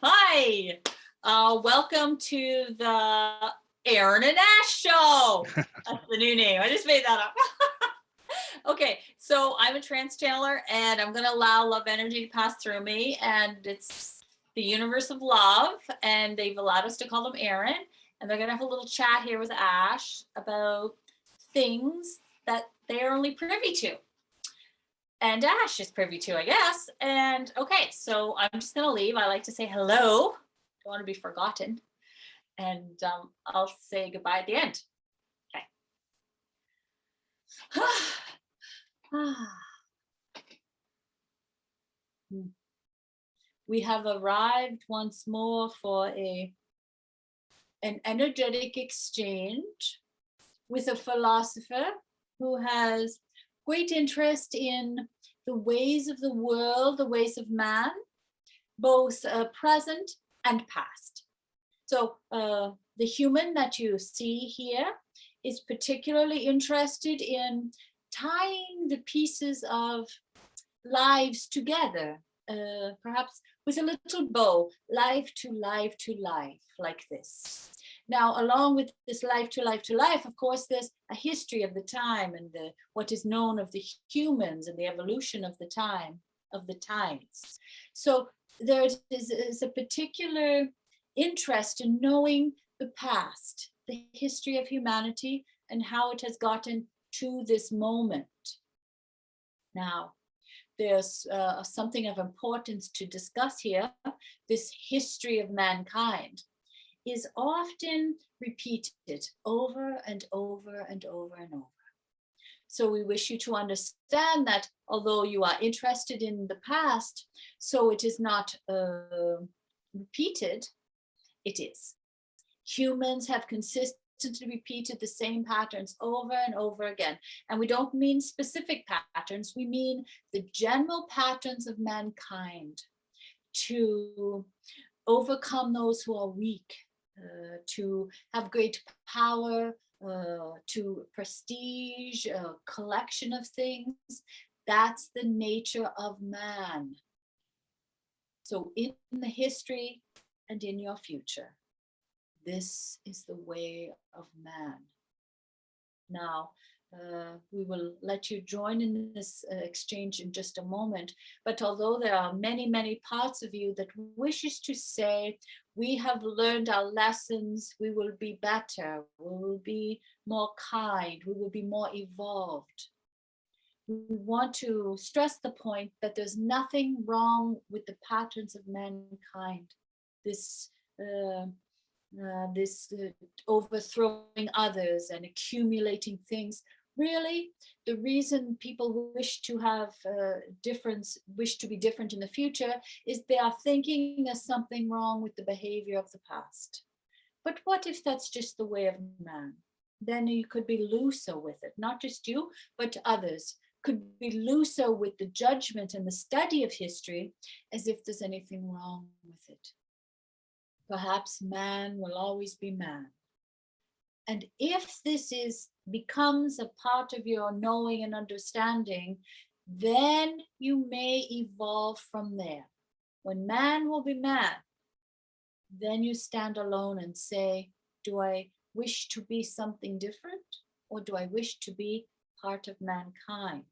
Hi, welcome to the Aaron and Ash show. That's the new name. I just made that up. Okay, so I'm a trance channeler and I'm going to allow love energy to pass through me, and it's the universe of love, and they've allowed us to call them Aaron, and they're going to have a little chat here with Ash about things that they're only privy to. And Ash is privy to, I guess. And okay, so I'm just going to leave. I like to say hello. Don't want to be forgotten. And I'll say goodbye at the end. Okay. We have arrived once more for an energetic exchange with a philosopher who has great interest in the ways of the world, the ways of man, both present and past. So the human that you see here is particularly interested in tying the pieces of lives together, perhaps with a little bow, life to life to life, like this. Now, along with this life to life to life, of course, there's a history of the time and what is known of the humans and the evolution of the time, of the times. So there is a particular interest in knowing the past, the history of humanity, and how it has gotten to this moment. Now, there's something of importance to discuss here. This history of mankind is often repeated over and over and over and over. So we wish you to understand that although you are interested in the past, so it is not repeated, it is. Humans have consistently repeated the same patterns over and over again. And we don't mean specific patterns, we mean the general patterns of mankind to overcome those who are weak, to have great power, to prestige, a collection of things. That's the nature of man. So in the history and in your future, this is the way of man. Now, we will let you join in this exchange in just a moment. But although there are many, many parts of you that wishes to say, we have learned our lessons, we will be better, we will be more kind, we will be more evolved. We want to stress the point that there's nothing wrong with the patterns of mankind. This overthrowing others and accumulating things. Really, the reason people wish to have wish to be different in the future is they are thinking there's something wrong with the behavior of the past. But what if that's just the way of man? Then you could be looser with it. Not just you, but others could be looser with the judgment and the study of history, as if there's anything wrong with it. Perhaps man will always be man. And if this becomes a part of your knowing and understanding, then you may evolve from there. When man will be man, then you stand alone and say, do I wish to be something different, or do I wish to be part of mankind?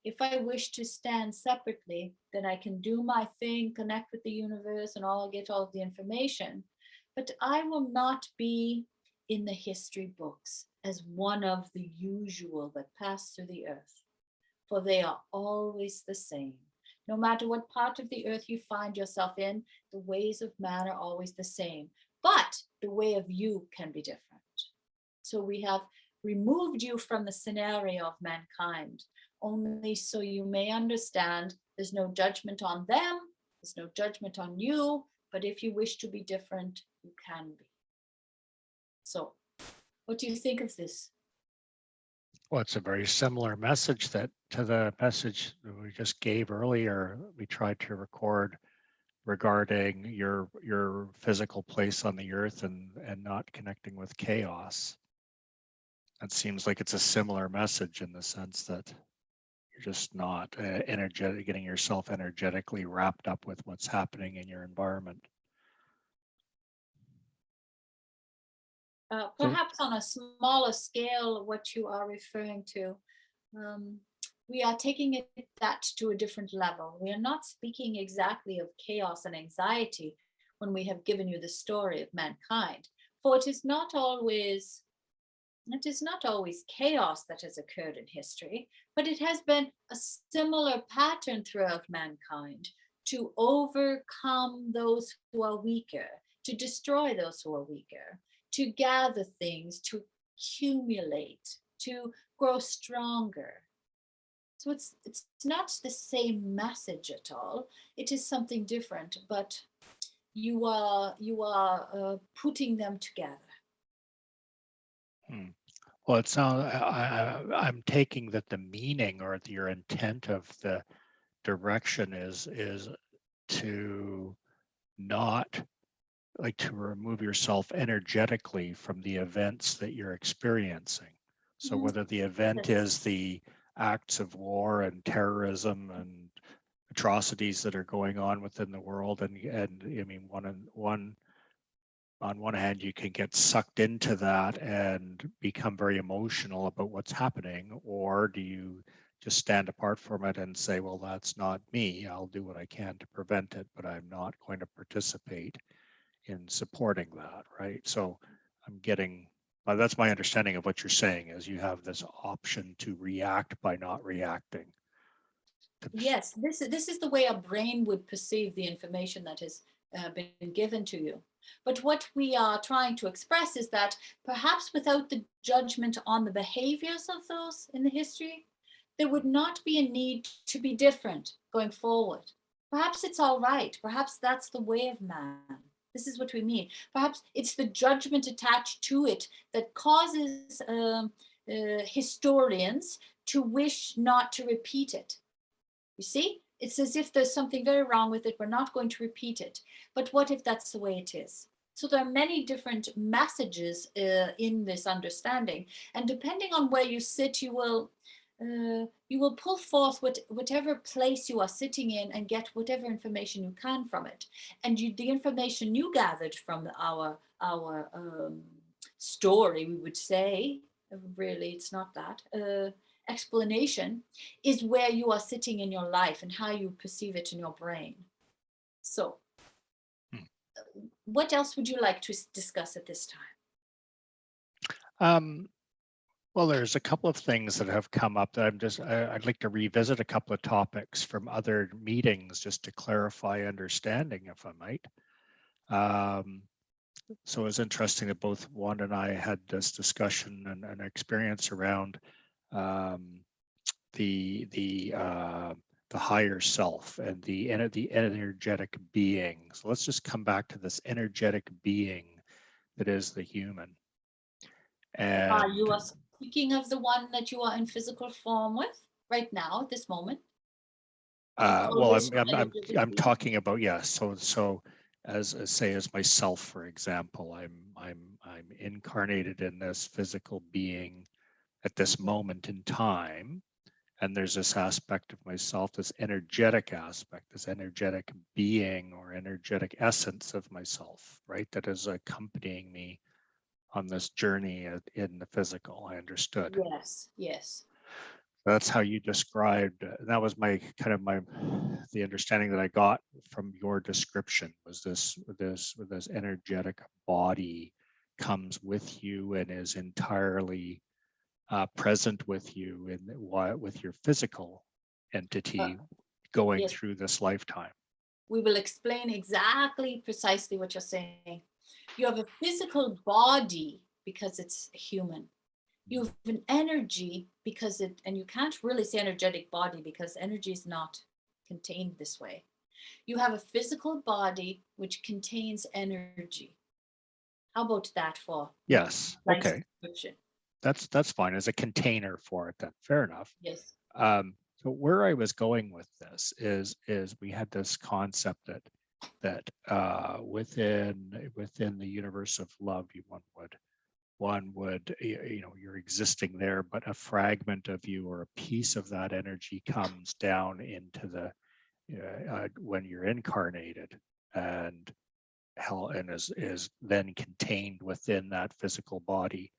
If I wish to stand separately, then I can do my thing, connect with the universe, and get all of the information. But I will not be in the history books as one of the usual that pass through the earth, for they are always the same. No matter what part of the earth you find yourself in, the ways of man are always the same. But the way of you can be different. So we have removed you from the scenario of mankind, only so you may understand there's no judgment on them, there's no judgment on you, but if you wish to be different, you can be. So, what do you think of this? Well, it's a very similar message to the message that we just gave earlier. We tried to record regarding your physical place on the earth and not connecting with chaos. It seems like it's a similar message in the sense that just not energetic, getting yourself energetically wrapped up with what's happening in your environment. So Perhaps on a smaller scale, what you are referring to, we are taking it that to a different level. We are not speaking exactly of chaos and anxiety when we have given you the story of mankind, for it is not always chaos that has occurred in history, but it has been a similar pattern throughout mankind to overcome those who are weaker, to destroy those who are weaker, to gather things, to accumulate, to grow stronger. So it's not the same message at all. It is something different, but you are putting them together. hmm. Well, it sounds, I'm taking that the meaning or your intent of the direction is to not, like, to remove yourself energetically from the events that you're experiencing. So Mhm. whether the event Yes. is the acts of war and terrorism and atrocities that are going on within the world, and I mean, on one hand, you can get sucked into that and become very emotional about what's happening, or do you just stand apart from it and say, well, that's not me. I'll do what I can to prevent it, but I'm not going to participate in supporting that, right? So I'm getting, that's my understanding of what you're saying, is you have this option to react by not reacting. Yes, this is the way our brain would perceive the information that has been given to you. But what we are trying to express is that perhaps without the judgment on the behaviors of those in the history, there would not be a need to be different going forward. Perhaps it's all right. Perhaps that's the way of man. This is what we mean. Perhaps it's the judgment attached to it that causes historians to wish not to repeat it. You see, it's as if there's something very wrong with it. We're not going to repeat it. But what if that's the way it is? So there are many different messages in this understanding, and depending on where you sit, you will pull forth whatever place you are sitting in and get whatever information you can from it. And the information you gathered from our story, we would say, really, it's not that. Explanation is where you are sitting in your life and how you perceive it in your brain. So, Hmm. what else would you like to discuss at this time? Um, well, there's a couple of things that have come up that I'd like to revisit a couple of topics from other meetings just to clarify understanding, if I might. So it's interesting that both Juan and I had this discussion and experience around um, the higher self and the energetic being. So let's just come back to this energetic being that is the human. You And are speaking of the one that you are in physical form with right now at this moment. You call well, this your energetic I'm being? talking about, yes. So as say as myself, for example, I'm incarnated in this physical being at this moment in time. And there's this aspect of myself, this energetic aspect, this energetic being or energetic essence of myself, right? That is accompanying me on this journey in the physical. I understood. Yes, yes. That's how you described. That was my kind of the understanding that I got from your description was this energetic body comes with you and is entirely present with you with your physical Uh, entity going yes, through this lifetime. we will explain exactly precisely what you're saying. You have a physical body because it's human. You have an energy because and you can't really say energetic body because energy is not contained this way. You have a physical body which contains energy. How about that for more Yes. precise Okay. description? That's fine as a container for it then. Fair enough. Yes. So where I was going with this is we had this concept that within the universe of love, one would one would, you're existing there, but a fragment of you or a piece of that energy comes down into the, when you're incarnated, and hell, and is then contained within that physical body.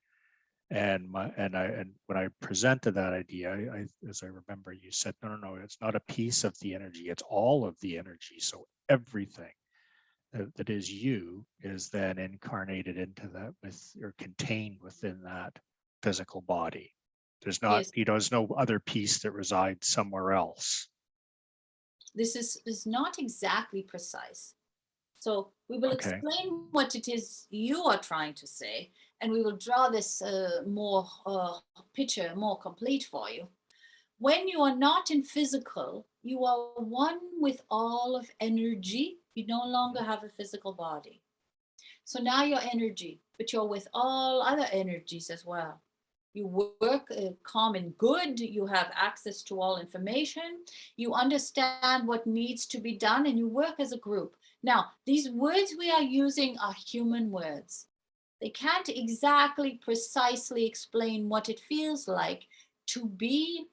And when I presented that idea, as I remember, you said, no, it's not a piece of the energy, it's all of the energy. So everything that is you is then incarnated into that, with, or contained within that physical body. There's not, Yes, there's no other piece that resides somewhere else. this is not exactly precise. So we will Okay. explain what it is you are trying to say, and we will draw this more picture, more complete for you. When you are not in physical, you are one with all of energy. You no longer have a physical body. So now you're energy, but you're with all other energies as well. You work common good, you have access to all information, you understand what needs to be done, and you work as a group. Now, these words we are using are human words. They can't exactly, precisely explain what it feels like to be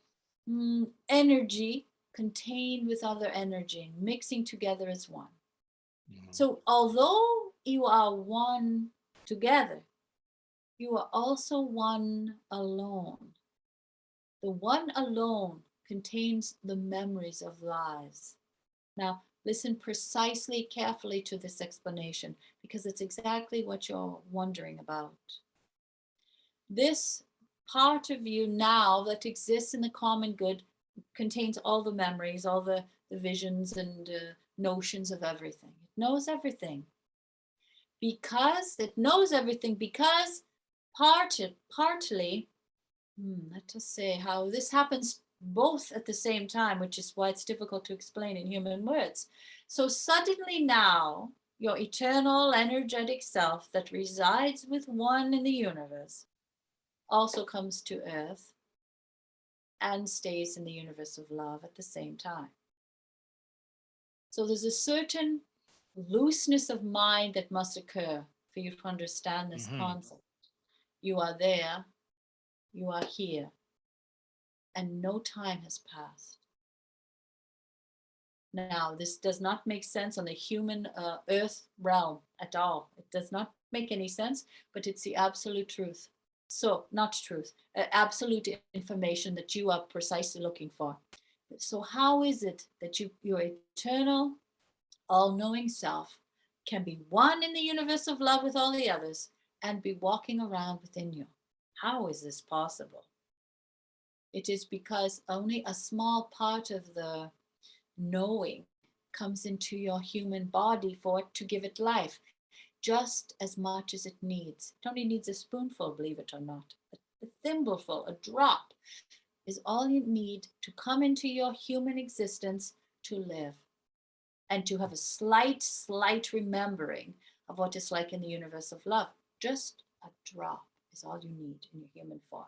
energy contained with other energy, mixing together as one. Mhm. So, although you are one together, you are also one alone. The one alone contains the memories of lives. Now, listen precisely, carefully to this explanation because it's exactly what you're wondering about. This part of you now that exists in the common good contains all the memories, all the visions and notions of everything. It knows everything because it knows everything because partly, let us say how this happens both at the same time, which is why it's difficult to explain in human words. So suddenly now, your eternal energetic self that resides with one in the universe also comes to earth and stays in the universe of love at the same time. So there's a certain looseness of mind that must occur for you to understand this Mhm. concept. You are there, you are here, and no time has passed. Now, this does not make sense on the human earth realm at all. It does not make any sense, but it's the absolute truth. So, not truth, absolute information that you are precisely looking for. So, how is it that your eternal, all knowing self can be one in the universe of love with all the others and be walking around within you? How is this possible? It is because only a small part of the knowing comes into your human body for it to give it life, just as much as it needs. It only needs a spoonful, believe it or not. A thimbleful, a drop is all you need to come into your human existence to live and to have a slight remembering of what it's like in the universe of love. Just a drop is all you need in your human form.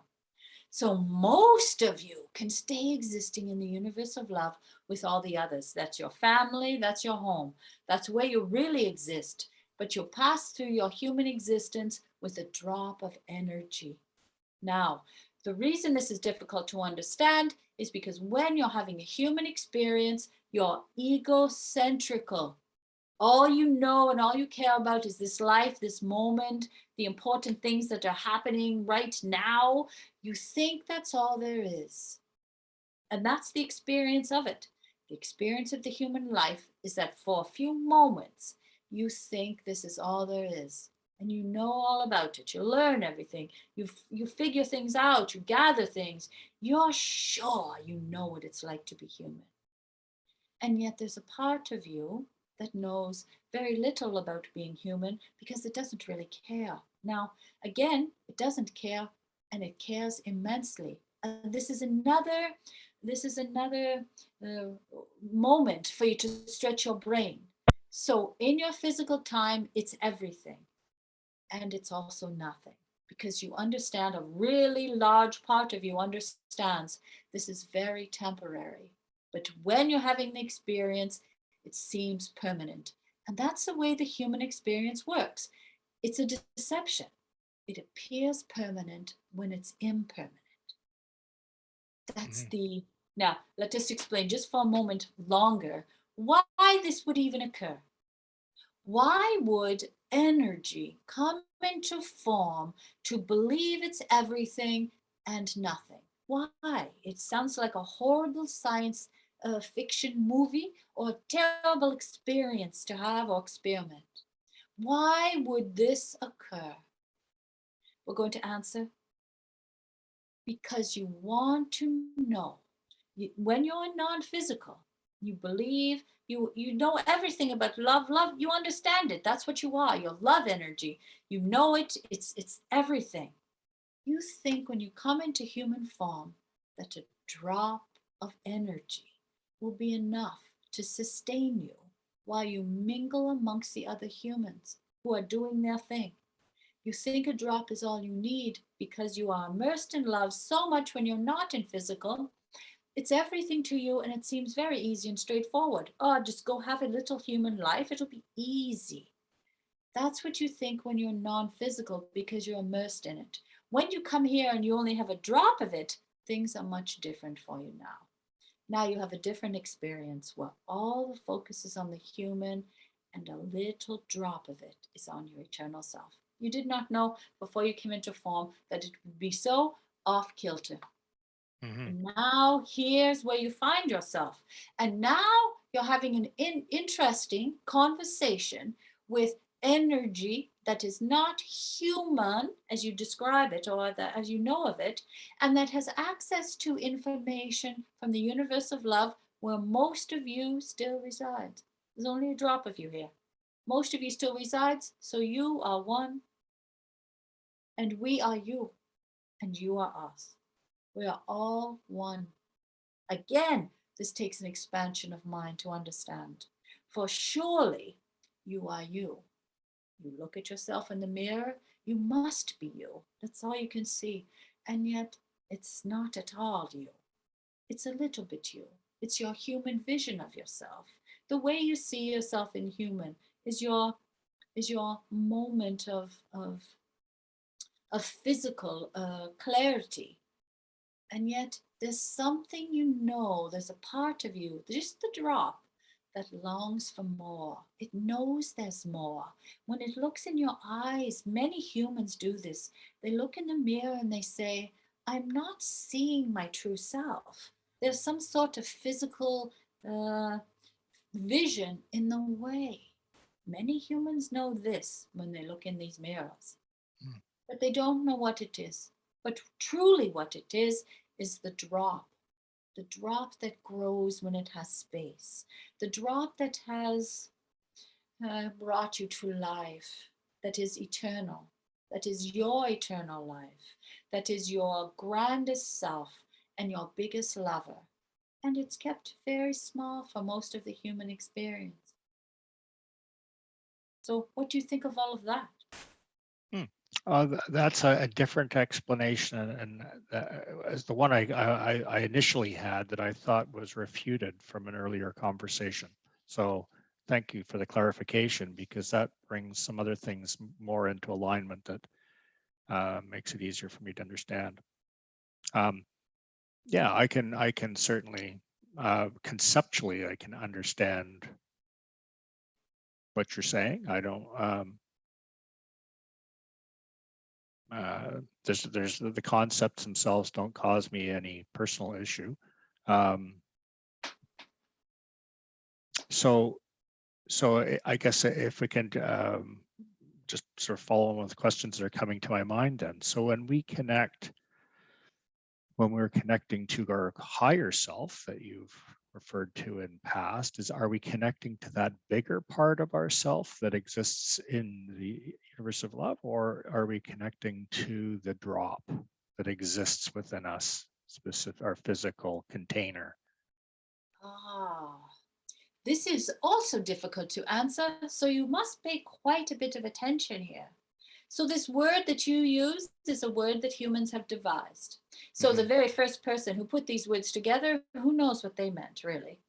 So most of you can stay existing in the universe of love with all the others. That's your family, that's your home. That's where you really exist. But you'll pass through your human existence with a drop of energy. Now, the reason this is difficult to understand is because when you're having a human experience, you're egocentrical. All you know and all you care about is this life, this moment, the important things that are happening right now. You think that's all there is. And that's the experience of it. The experience of the human life is that for a few moments, you think this is all there is. And you know all about it. You learn everything. You figure things out. You gather things. You're sure you know what it's like to be human. And yet there's a part of you that knows very little about being human because it doesn't really care. Now, again, it doesn't care and it cares immensely. And this is another uh, moment for you to stretch your brain. So in your physical time, it's everything and it's also nothing because you understand a really large part of you understands this is very temporary. But when you're having the experience, it seems permanent. And that's the way the human experience works. It's a deception. It appears permanent when it's impermanent. That's Mhm. the, now let us explain just for a moment longer why this would even occur. Why would energy come into form to believe it's everything and nothing? Why? It sounds like a horrible science fiction movie or a terrible experience to have or experiment. Why would this occur? We're going to answer because you want to know. When you're non-physical, you believe, you know everything about love, you understand it. That's what you are. Your love energy. You know it. It's everything. You think when you come into human form that a drop of energy will be enough to sustain you while you mingle amongst the other humans who are doing their thing. You think a drop is all you need because you are immersed in love so much when you're not in physical. It's everything to you and it seems very easy and straightforward. Oh, just go have a little human life. It'll be easy. That's what you think when you're non-physical because you're immersed in it. When you come here and you only have a drop of it, things are much different for you now. Now you have a different experience where all the focus is on the human and a little drop of it is on your eternal self. You did not know before you came into form that it would be so off kilter. Mhm. And now here's where you find yourself. And now you're having an interesting conversation with energy that is not human as you describe it or that, as you know of it, and that has access to information from the universe of love where most of you still resides. There's only a drop of you here. Most of you still resides, so you are one, and we are you, and you are us. We are all one. Again, this takes an expansion of mind to understand. For surely you are you. You look at yourself in the mirror, you must be you. That's all you can see. And yet, it's not at all you. It's a little bit you. It's your human vision of yourself. The way you see yourself in human is your moment of physical clarity. And yet there's something, there's a part of you, just the drop, that longs for more. It knows there's more. When it looks in your eyes, many humans do this. They look in the mirror and they say, I'm not seeing my true self. There's some sort of physical uh, vision in the way. Many humans know this when they look in these mirrors, Mm. but they don't know what it is. But truly, what it is the drop that grows when it has space, the drop that has brought you to life, that is eternal, that is your eternal life, that is your grandest self and your biggest lover. And it's kept very small for most of the human experience. So, what do you think of all of that? Hmm. That's a different explanation, and as the one I initially had that I thought was refuted from an earlier conversation. So thank you for the clarification because that brings some other things more into alignment that makes it easier for me to understand. Yeah, I can certainly conceptually I can understand what you're saying. I don't. There's the concepts themselves don't cause me any personal issue. Um, so I guess if we can just sort of follow on with questions that are coming to my mind then. So when we're connecting to our higher self that you've referred to in past, are we connecting to that bigger part of ourself that exists in the universe of love, or are we connecting to the drop that exists within us, specific our physical container? Ah, this is also difficult to answer, so you must pay quite a bit of attention here. So, this word that you use is a word that humans have devised. So, the Mhm. very first person who put these words together, who knows what they meant, really?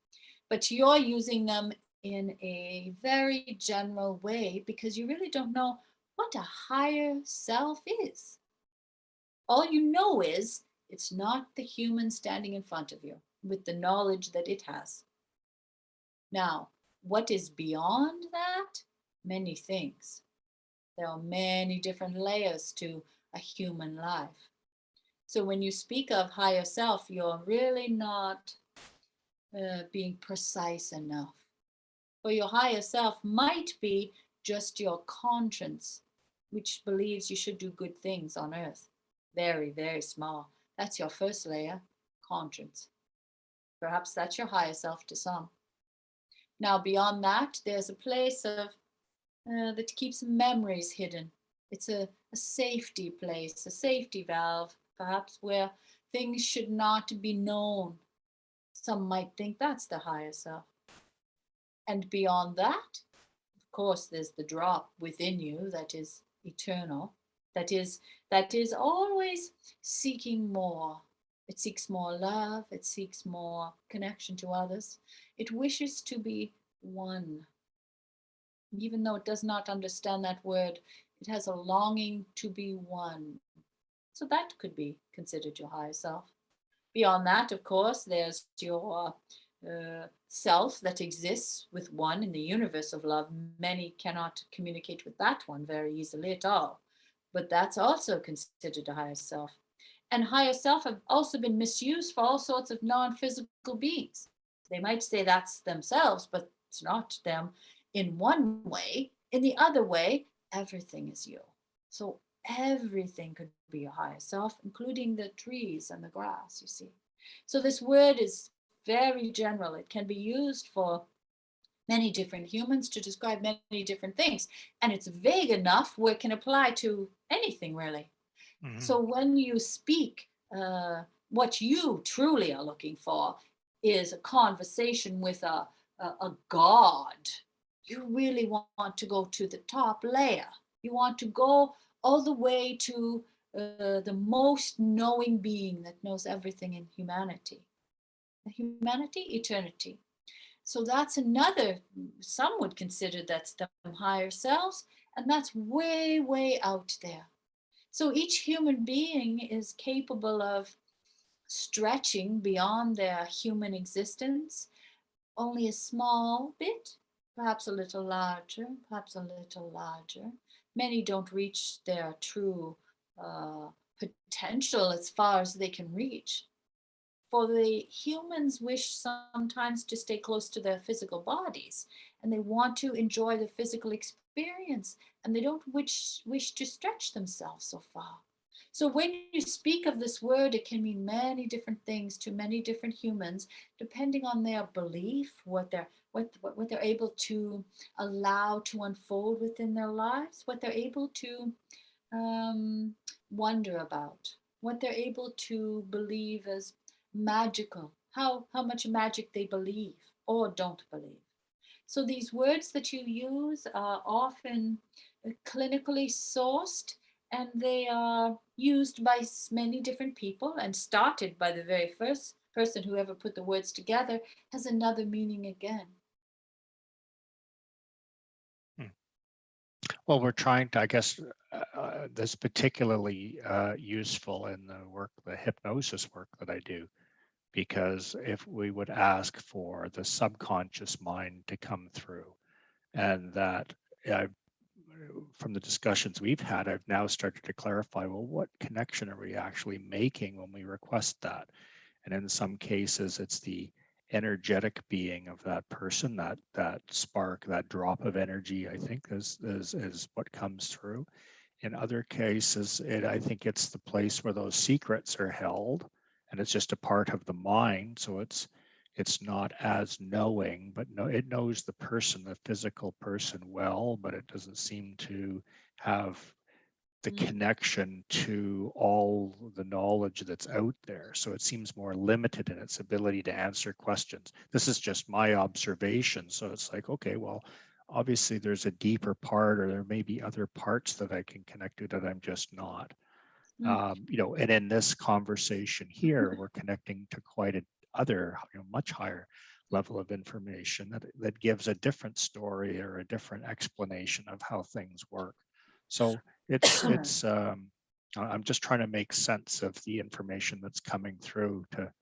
But you're using them in a very general way because you really don't know what a higher self is. All you know is it's not the human standing in front of you with the knowledge that it has. Now, what is beyond that? Many things. There are many different layers to a human life. So when you speak of higher self, you're really not being precise enough. For your higher self might be just your conscience, which believes you should do good things on earth. Very, very small. That's your first layer, conscience. Perhaps that's your higher self to some. Now, beyond that, there's a place of that keeps memories hidden. It's a safety place, a safety valve, perhaps where things should not be known. Some might think that's the higher self. And beyond that, of course, there's the drop within you that is eternal, that is that is always seeking more. It seeks more love, it seeks more connection to others. It wishes to be one. Even though it does not understand that word, it has a longing to be one. So that could be considered your higher self. Beyond that, of course, there's your self that exists with one in the universe of love. Many cannot communicate with that one very easily at all, but that's also considered a higher self. And higher self have also been misused for all sorts of non physical beings. They might say that's themselves, but it's not them in one way. In the other way, everything is you. So everything could be your higher self, including the trees and the grass, you see. So this word is very general. It can be used for many different humans to describe many different things. And it's vague enough where it can apply to anything, really. Mhm. So when you speak, what you truly are looking for is a conversation with a god. You really want to go to the top layer. You want to go all the way to the most knowing being that knows everything in humanity. Humanity, eternity. So that's another, some would consider that's the higher selves, and that's way, way out there. So each human being is capable of stretching beyond their human existence only a small bit, perhaps a little larger, perhaps a little larger. Many don't reach their true uh, potential as far as they can reach. For the humans wish sometimes to stay close to their physical bodies and they want to enjoy the physical experience and they don't wish to stretch themselves so far. So when you speak of this word, it can mean many different things to many different humans, depending on their belief, what they're able to allow to unfold within their lives, what they're able to um, wonder about, what they're able to believe as magical, how much magic they believe or don't believe. So these words that you use are often clinically sourced and they are used by many different people and started by the very first person who ever put the words together has another meaning again. Mm. Well, we're trying to, I guess, that's particularly useful in the work, the hypnosis work that I do, because if we would ask for the subconscious mind to come through, and that I've, from the discussions we've had, I've now started to clarify, well, what connection are we actually making when we request that? And in some cases, it's the energetic being of that person, that spark, that drop of energy, I think is what comes through. In other cases, I think it's the place where those secrets are held, and it's just a part of the mind. So it's not as knowing, but no, it knows the person, the physical person well, but it doesn't seem to have the Mm, connection to all the knowledge that's out there. So it seems more limited in its ability to answer questions. This is just my observation. So it's like, okay, well, obviously there's a deeper part, or there may be other parts that I can connect to that I'm just not. mm, And in this conversation here, we're connecting to quite a other, much higher level of information that gives a different story or a different explanation of how things work. So I'm just trying to make sense of the information that's coming through to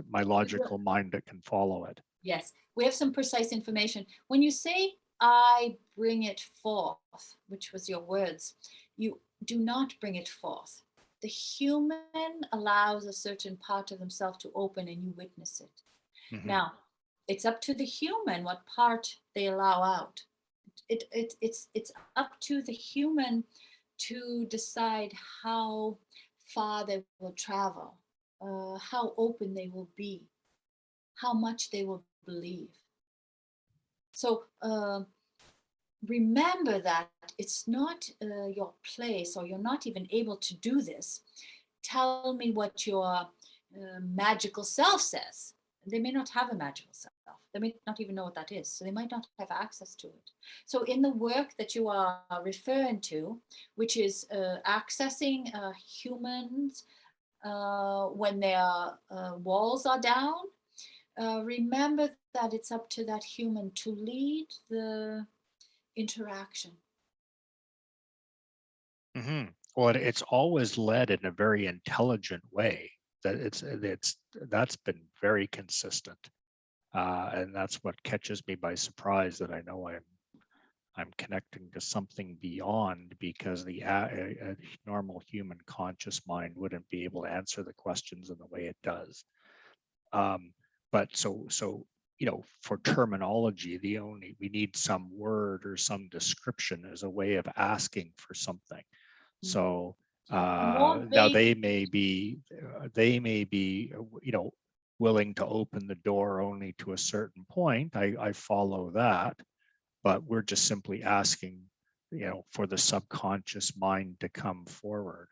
my logical mind that can follow it. Yes, we have some precise information. When you say, I bring it forth, which was your words, you do not bring it forth. The human allows a certain part of himself to open and you witness it. Hmm. Now, it's up to the human what part they allow out. It's up to the human to decide how far they will travel, how open they will be, how much they will believe. So remember that it's not your place, or you're not even able to do this. Tell me what your magical self says. They may not have a magical self. They may not even know what that is. So they might not have access to it. So, in the work that you are referring to, which is accessing humans when their walls are down, remember that it's up to that human to lead the interaction. Hmm. Well, it's always led in a very intelligent way. That that's been very consistent, and that's what catches me by surprise. That I know I'm connecting to something beyond, because a normal human conscious mind wouldn't be able to answer the questions in the way it does. Um, but for terminology, we need some word or some description as a way of asking for something. Mm. So The more now vague, they may be willing to open the door only to a certain point. I follow that, but we're just simply asking, for the subconscious mind to come forward,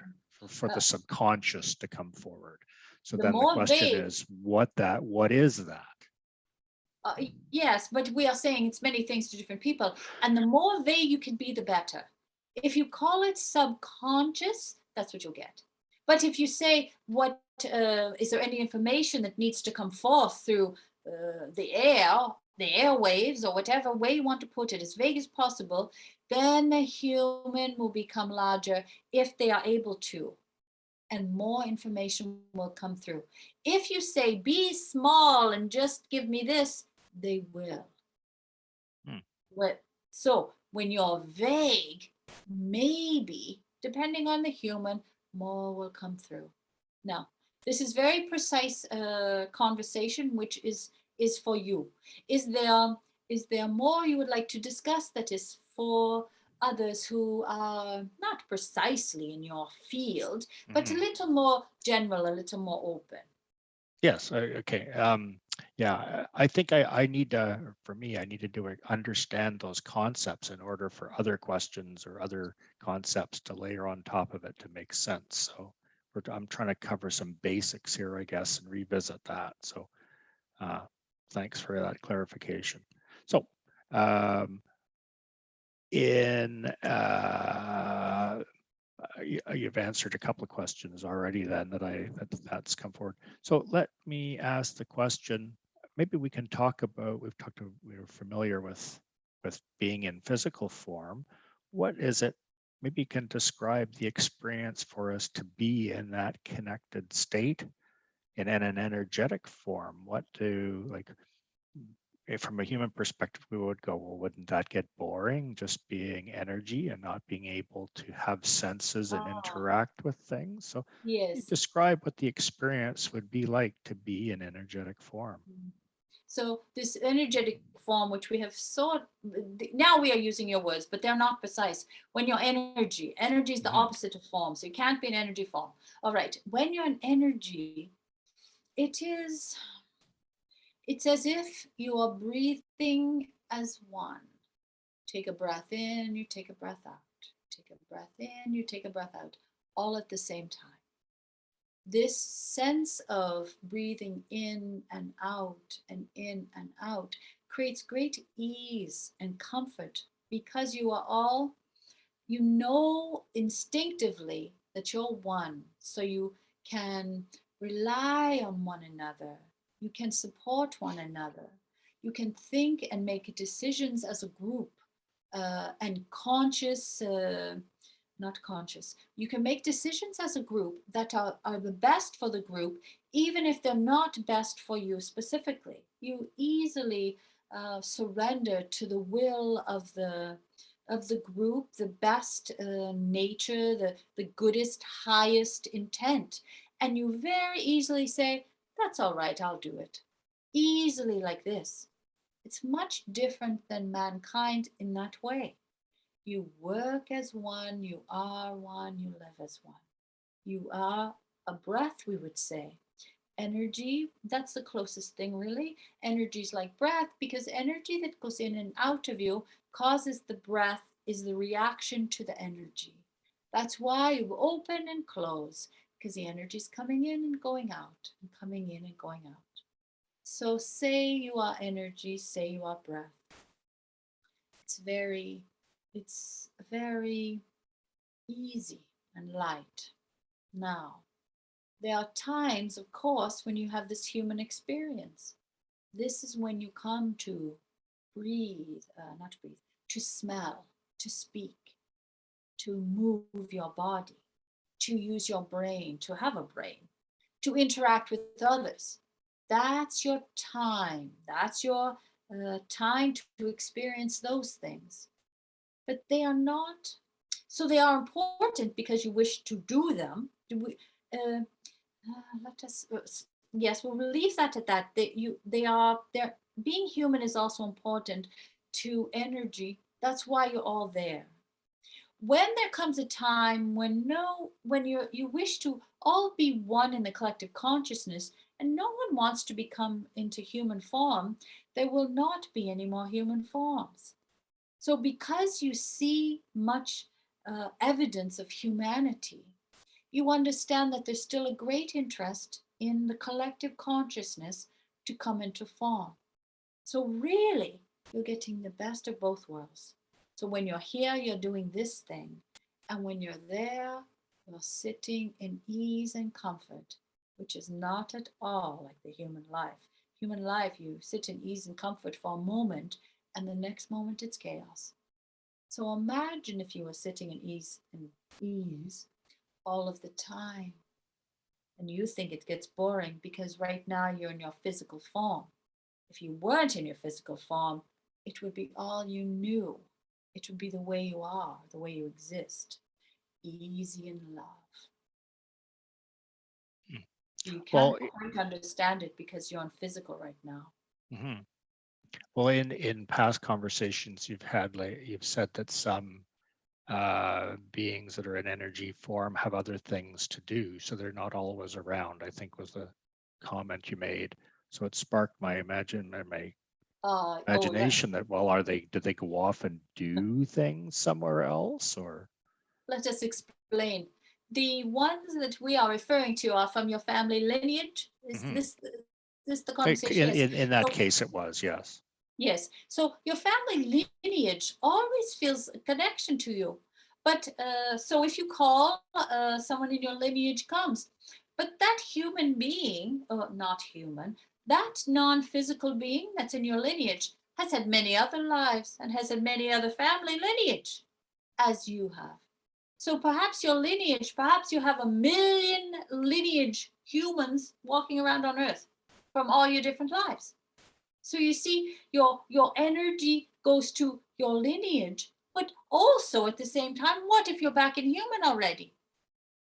for the uh, subconscious to come forward. So the then the more question vague, is, what is that? uh, yes, but we are saying it's many things to different people. And the more vague you can be, the better. If you call it subconscious, that's what you'll get. But if you say, what is there any information that needs to come forth through the air, the airwaves, or whatever way you want to put it, as vague as possible, then the human will become larger if they are able to, and more information will come through. If you say, be small and just give me this, they will. Hmm. But so when you're vague, maybe, depending on the human, more will come through. Now, this is very precise conversation, which is for you. Is there is there more you would like to discuss that is for others who are not precisely in your field, but a Mhm. little more general, a little more open? Yes. Okay. Yeah, I think I need to, for me, I need to understand those concepts in order for other questions or other concepts to layer on top of it to make sense. So I'm trying to cover some basics here, I guess, and revisit that. So uh, thanks for that clarification. So um, in you've answered a couple of questions already then that's come forward. So let me ask the question. Maybe we can talk about, we're familiar with being in physical form. What is it? Maybe you can describe the experience for us to be in that connected state and in an energetic form. What do, like, from a human perspective, we would go, well, wouldn't that get boring, just being energy and not being able to have senses and Ah, interact with things? So you yes. describe what the experience would be like to be in energetic form. So this energetic form, which we have sought, now we are using your words, but they're not precise. When you're energy is the Mhm. opposite of form. So you can't be an energy form. All right. When you're an energy, it is, it's as if you are breathing as one. Take a breath in, you take a breath out. Take a breath in, you take a breath out, all at the same time. This sense of breathing in and out creates great ease and comfort, because you are all, you know instinctively that you're one. So you can rely on one another, you can support one another, you can think and make decisions as a group, and conscious not conscious. You can make decisions as a group that are the best for the group, even if they're not best for you specifically. You easily surrender to the will of the group, the best nature, the goodest, highest intent. And you very easily say, that's all right, I'll do it. Easily like this. It's much different than mankind in that way. You work as one, you are one, you live as one. You are a breath, we would say. Energy, that's the closest thing really. Energy is like breath because energy that goes in and out of you causes the breath, is the reaction to the energy. That's why you open and close, because the energy is coming in and going out, and coming in and going out. So say you are energy, say you are breath. It's very, it's very easy and light. Now, there are times, of course, when you have this human experience. This is when you come to breathe, not breathe, to smell, to speak, to move your body, to use your brain, to have a brain, to interact with others. That's your time. That's your time to experience those things. But they are not, so they are important because you wish to do them. Let us, yes, we'll leave that at that. They're, being human is also important to energy. That's why you're all there. When there comes a time when you wish to all be one in the collective consciousness, and no one wants to become into human form, there will not be any more human forms. So because you see much evidence of humanity, you understand that there's still a great interest in the collective consciousness to come into form. So really, you're getting the best of both worlds. So when you're here, you're doing this thing. And when you're there, you're sitting in ease and comfort, which is not at all like the human life. Human life, you sit in ease and comfort for a moment, and the next moment it's chaos. So imagine if you were sitting in ease all of the time. And you think it gets boring because right now you're in your physical form. If you weren't in your physical form, it would be all you knew. It would be the way you are, the way you exist, easy in love. You Well, can't quite understand it because you're on physical right now. mhm. Well, in past conversations you've had, you've said that some beings that are in energy form have other things to do, so they're not always around, I think was the comment you made. So it sparked my Oh, imagination that, well, did they go off and do things somewhere else, or? let us explain. The ones that we are referring to are from your family lineage. Is Mhm. this the conversation? Yes. In that So, case, it was, yes. yes. So your family lineage always feels a connection to you. But so if you call, someone in your lineage comes. But that human being, or not human, that non physical being that's in your lineage has had many other lives and has had many other family lineage as you have. So perhaps your lineage, perhaps you have 1,000,000 lineage humans walking around on Earth from all your different lives. So you see, your energy goes to your lineage, but also at the same time, what if you're back in human already?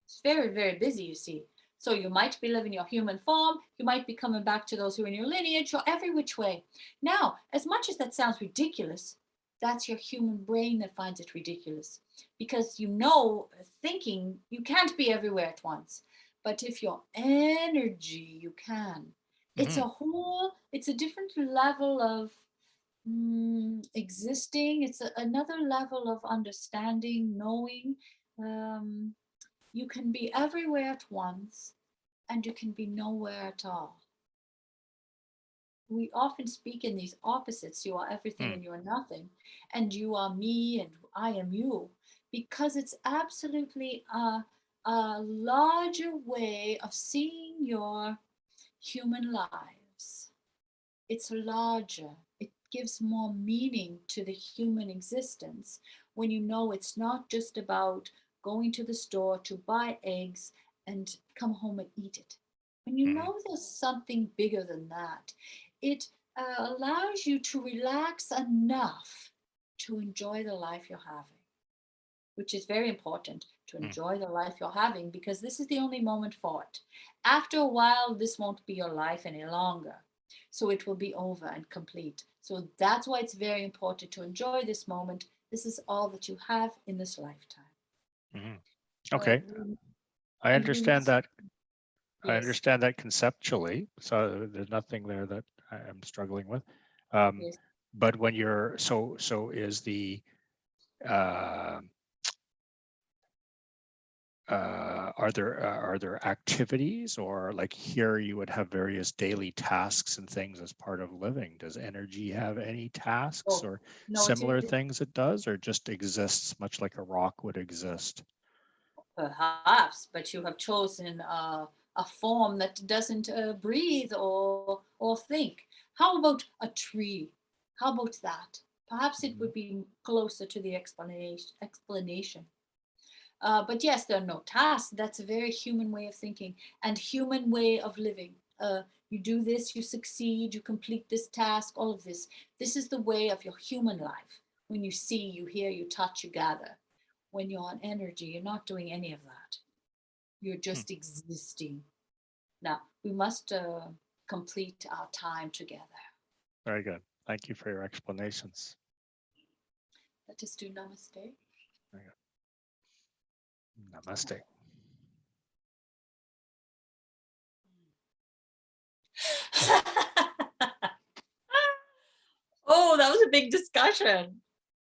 It's very, very busy, you see. So you might be living your human form, you might be coming back to those who are in your lineage, or every which way. Now, as much as that sounds ridiculous, that's your human brain that finds it ridiculous. Because thinking you can't be everywhere at once. But if your energy, you can. Hmm. It's a different level of existing. It's another level of understanding, knowing. Um, you can be everywhere at once and you can be nowhere at all. We often speak in these opposites, you are everything Hmm. and you are nothing, and you are me and I am you, because it's absolutely a larger way of seeing your human lives. It's larger. It gives more meaning to the human existence when you know it's not just about going to the store to buy eggs and come home and eat it. When you Mhm. know there's something bigger than that, it allows you to relax enough to enjoy the life you're having, which is very important, to Mm. enjoy the life you're having, because this is the only moment for it. After a while, this won't be your life any longer. So it will be over and complete. So that's why it's very important to enjoy this moment. This is all that you have in this lifetime. Mhm. Uh, Okay, I and we understand must, that. I yes, understand that conceptually. So there's nothing there that I am struggling with. Um, yes. but when you're so is the uh, are there activities, or like here you would have various daily tasks and things as part of living? Does energy have any tasks Oh, or no, similar things it does, or just exists much like a rock would exist? perhaps, but you have chosen a form that doesn't breathe or think. How about a tree? How about that? Perhaps it Mhm. would be closer to the explanation. But yes, there are no tasks. That's a very human way of thinking and human way of living. You do this, you succeed, you complete this task, all of this. This is the way of your human life. When you see, you hear, you touch, you gather. When you're on energy, you're not doing any of that. You're Hmm. just existing. Now, we must complete our time together. Very good. Thank you for your explanations. Let us do namaste. Very good. Namaste. Oh, that was a big discussion.